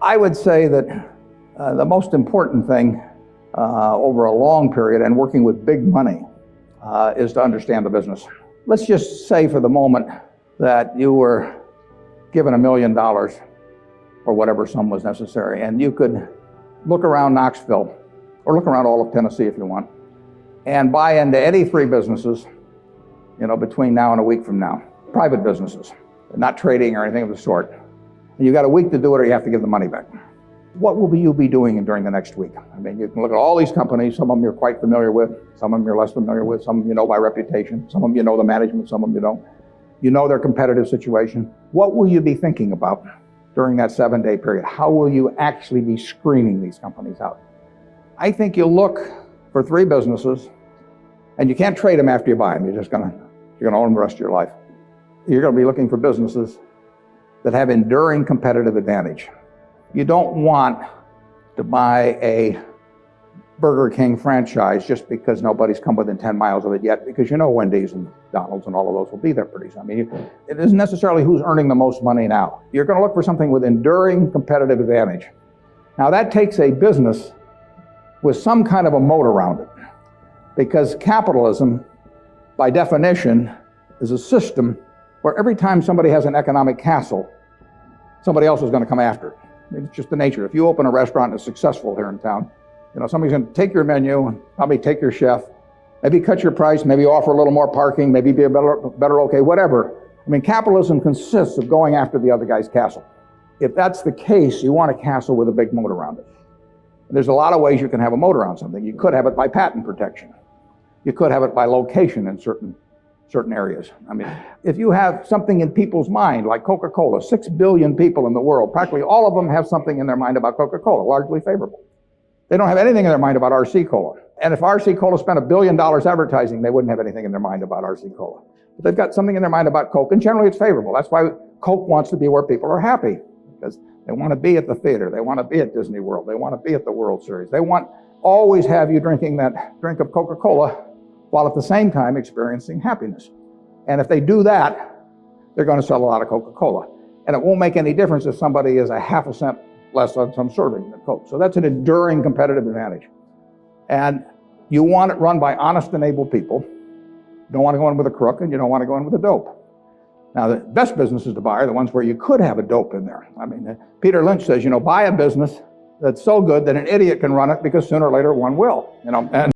I would say that the most important thing over a long period and working with big money is to understand the business. Let's just say for the moment that you were given $1 million or whatever sum was necessary, and you could look around Knoxville or look around all of Tennessee if you want and buy into any three businesses, between now and a week from now, private businesses, not trading or anything of the sort. And you got a week to do it or you have to give the money back. What will you be doing during the next week? I mean, you can look at all these companies. Some of them you're quite familiar with, some of them you're less familiar with, some of them you know by reputation, some of them you know the management, some of them you don't. You know their competitive situation. What will you be thinking about during that 7-day period? How will you actually be screening these companies out? I think you'll look for three businesses, and you can't trade them after you buy them. You're gonna own them the rest of your life. You're gonna be looking for businesses that have enduring competitive advantage. You don't want to buy a Burger King franchise just because nobody's come within 10 miles of it yet, because Wendy's and McDonald's and all of those will be there pretty soon. I mean, it isn't necessarily who's earning the most money now. You're going to look for something with enduring competitive advantage. Now that takes a business with some kind of a moat around it, because capitalism, by definition, is a system where every time somebody has an economic castle, somebody else is going to come after it. It's just the nature. If you open a restaurant and it's successful here in town, somebody's going to take your menu and probably take your chef, maybe cut your price, maybe offer a little more parking, maybe be a better okay, whatever. I mean, capitalism consists of going after the other guy's castle. If that's the case, you want a castle with a big moat around it. There's a lot of ways you can have a moat around something. You could have it by patent protection. You could have it by location in certain areas. I mean, if you have something in people's mind, like Coca-Cola, 6 billion people in the world, practically all of them have something in their mind about Coca-Cola, largely favorable. They don't have anything in their mind about RC Cola. And if RC Cola spent $1 billion advertising, they wouldn't have anything in their mind about RC Cola. But they've got something in their mind about Coke, and generally it's favorable. That's why Coke wants to be where people are happy, because they want to be at the theater, they want to be at Disney World, they want to be at the World Series. They want always have you drinking that drink of Coca-Cola while at the same time experiencing happiness. And if they do that, they're going to sell a lot of Coca-Cola. And it won't make any difference if somebody is a half a cent less on some serving than Coke. So that's an enduring competitive advantage. And you want it run by honest and able people. You don't want to go in with a crook, and you don't want to go in with a dope. Now, the best businesses to buy are the ones where you could have a dope in there. I mean, Peter Lynch says, buy a business that's so good that an idiot can run it, because sooner or later one will, and